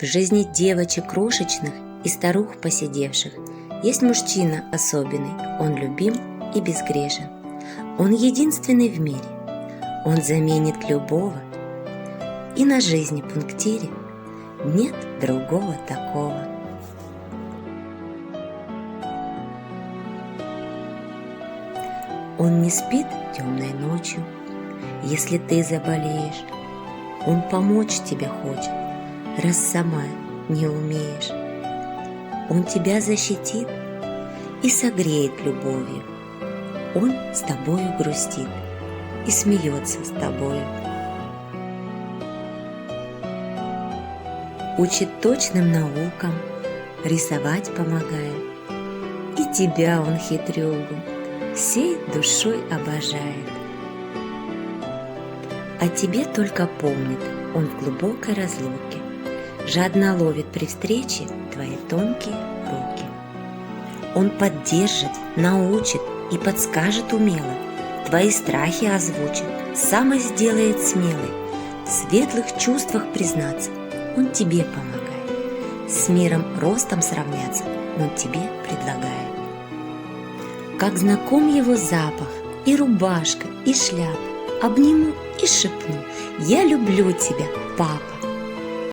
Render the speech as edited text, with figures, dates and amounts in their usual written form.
В жизни девочек крошечных и старух посидевших есть мужчина особенный, он любим и безгрешен. Он единственный в мире, он заменит любого, и на жизни пунктире нет другого такого. Он не спит темной ночью, если ты заболеешь. Он помочь тебе хочет, раз сама не умеешь. Он тебя защитит и согреет любовью. Он с тобою грустит и смеется с тобою. Учит точным наукам, рисовать помогает. И тебя он, хитрюгу, всей душой обожает. О тебе только помнит он в глубокой разлуке, жадно ловит при встрече твои тонкие руки. Он поддержит, научит и подскажет умело, твои страхи озвучит, сам и сделает смелый. В светлых чувствах признаться он тебе помогает, с миром ростом сравняться он тебе предлагает. Как знаком его запах, и рубашка, и шляпа, обниму и шепну: я люблю тебя, папа.